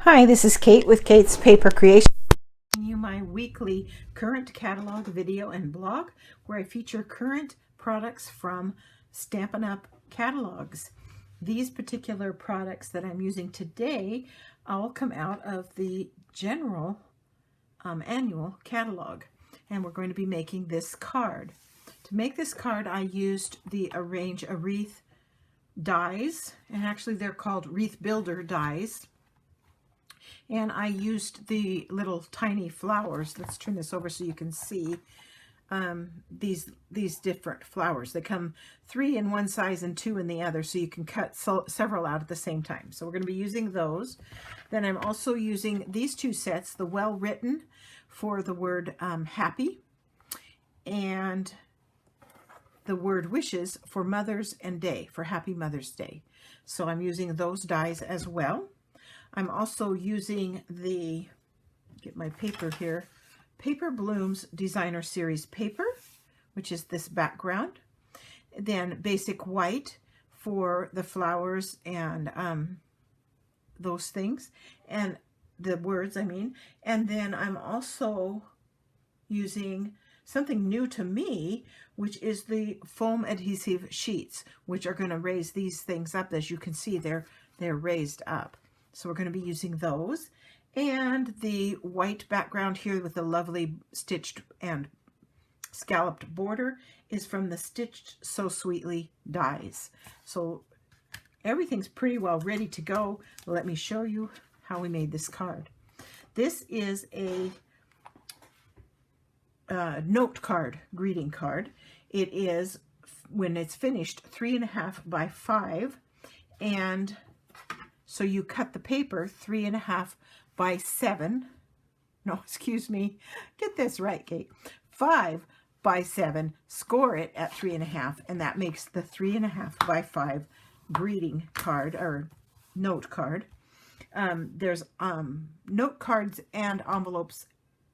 Hi, this is Kate with Kate's Paper Creation. You my weekly current catalog video and blog where I feature current products from Stampin' Up! Catalogs. These particular products that I'm using today all come out of the general annual catalog, and we're going to be making this card. To make this card, I used the Arrange a Wreath dies, and actually they're called Wreath Builder dies. And I used the little tiny flowers. Let's turn this over so you can see these different flowers. They come 3 in one size and 2 in the other, so you can cut several out at the same time. So we're going to be using those. Then I'm also using these 2 sets, the Well Written for the word happy, and the word Wishes for Mother's and Day, for Happy Mother's Day. So I'm using those dies as well. I'm also using the, get my paper here, Paper Blooms Designer Series paper, which is this background. Then basic white for the flowers and those things, and the words, I mean. And then I'm also using something new to me, which is the foam adhesive sheets, which are going to raise these things up. As you can see, they're raised up. So we're going to be using those. And the white background here with the lovely stitched and scalloped border is from the Stitched So Sweetly dies. So everything's pretty well ready to go. Let me show you how we made this card. This is a note card, greeting card. It is, when it's finished, 3.5 by 5, and so you cut the paper 3.5 by 7. No, excuse me. Get this right, Kate. 5 by 7. Score it at 3.5, and that makes the 3.5 by 5 greeting card or note card. There's note cards and envelopes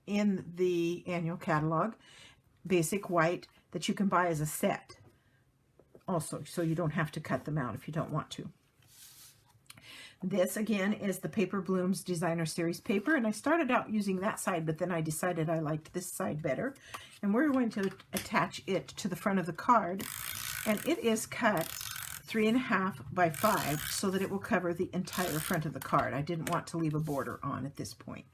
in the annual catalog, basic white, that you can buy as a set also, so you don't have to cut them out if you don't want to. This again is the Paper Blooms Designer Series paper, and I started out using that side, but then I decided I liked this side better, and we're going to attach it to the front of the card, and it is cut 3.5 by 5 so that it will cover the entire front of the card. I didn't want to leave a border on at this point,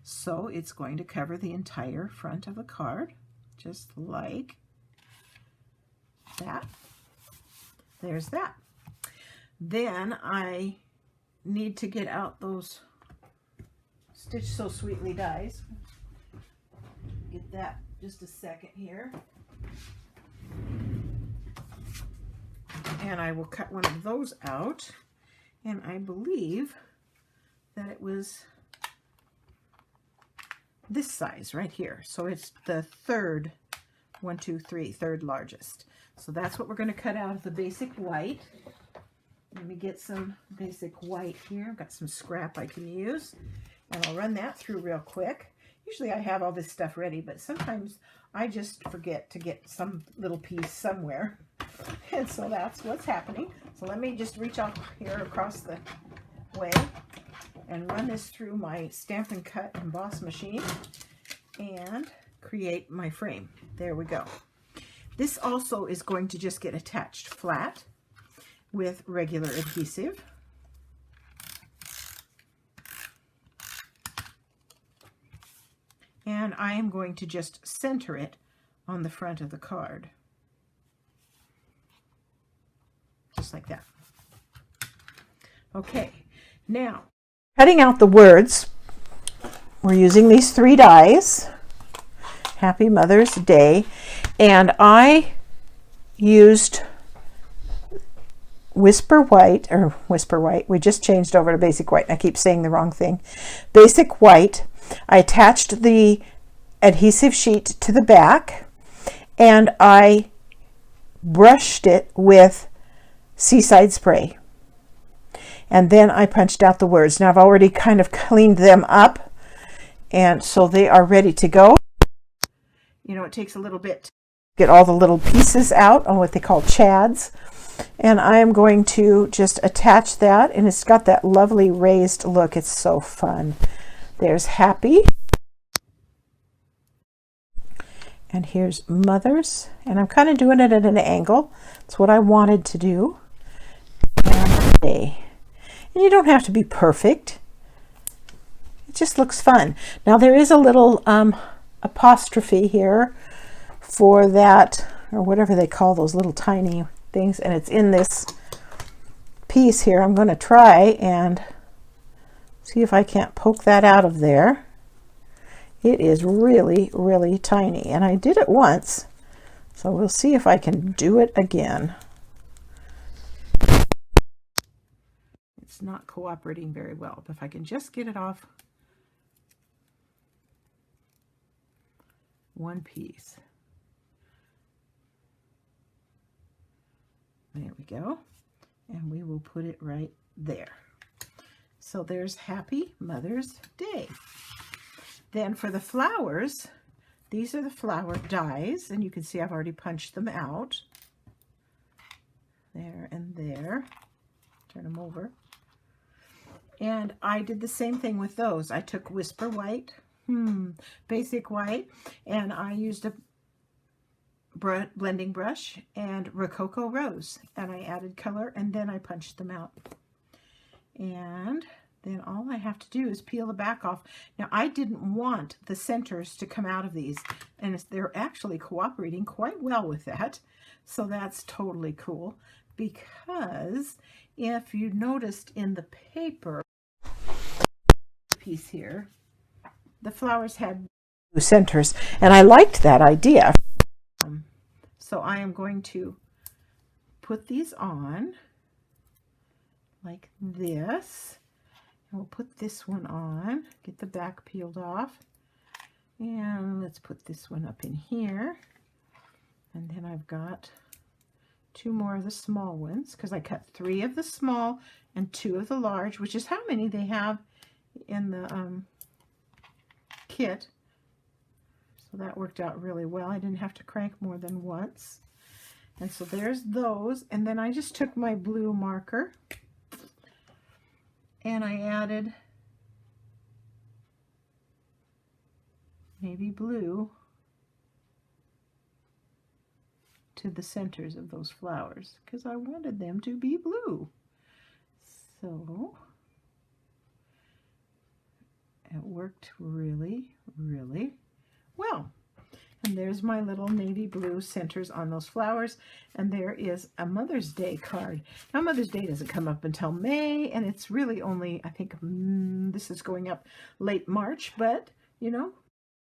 so it's going to cover the entire front of the card, just like that. There's that. Then I need to get out those Stitched So Sweetly dies. Get that just a second here. And I will cut one of those out. And I believe that it was this size right here. So it's the third, 1, 2, 3, third largest. So that's what we're going to cut out of the basic white. Let me get some basic white here. I've got some scrap I can use, and I'll run that through real quick. Usually I have all this stuff ready, but sometimes I just forget to get some little piece somewhere, and so that's what's happening. So let me just reach out here across the way and run this through my Stampin' Cut emboss machine and create my frame. There we go. This also is going to just get attached flat with regular adhesive. And I am going to just center it on the front of the card. Just like that. Okay, now cutting out the words, we're using these 3 dies, Happy Mother's Day, and I used Whisper White, we just changed over to Basic White, and I keep saying the wrong thing. Basic White, I attached the adhesive sheet to the back, and I brushed it with Seaside Spray. And then I punched out the words. Now I've already kind of cleaned them up, and so they are ready to go. You know, it takes a little bit to get all the little pieces out on what they call chads. And I am going to just attach that, and it's got that lovely raised look. It's so fun. There's Happy. And here's Mother's, and I'm kind of doing it at an angle. It's what I wanted to do. And Day. And you don't have to be perfect. It just looks fun. Now there is a little apostrophe here for that, or whatever they call those little tiny things, and it's in this piece here. I'm going to try and see if I can't poke that out of there. It is really, really tiny, and I did it once, so we'll see if I can do it again. It's not cooperating very well, but if I can just get it off one piece. There we go, and we will put it right there. So there's Happy Mother's Day. Then for the flowers, these are the flower dies, and you can see I've already punched them out. There and there. Turn them over. And I did the same thing with those. I took Whisper White, Basic White, and I used a blending brush and Rococo Rose, and I added color, and then I punched them out. And then all I have to do is peel the back off. Now I didn't want the centers to come out of these, and they're actually cooperating quite well with that. So that's totally cool, because if you noticed in the paper piece here, the flowers had centers, and I liked that idea. So I am going to put these on like this. And we'll put this one on, get the back peeled off, and let's put this one up in here. And then I've got two more of the small ones, because I cut 3 of the small and 2 of the large, which is how many they have in the kit. So that worked out really well. I didn't have to crank more than once. And so there's those. And then I just took my blue marker and I added navy blue to the centers of those flowers, because I wanted them to be blue. So it worked really, really well. And there's my little navy blue centers on those flowers. And there is a Mother's Day card. Now Mother's Day doesn't come up until May, and it's really only, I think, this is going up late March, but you know,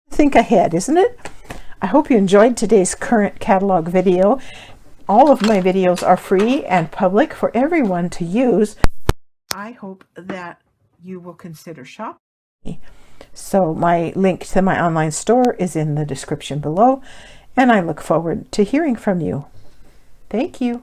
think ahead, isn't it? I hope you enjoyed today's current catalog video. All of my videos are free and public for everyone to use. I hope that you will consider shopping. So my link to my online store is in the description below, and I look forward to hearing from you. Thank you.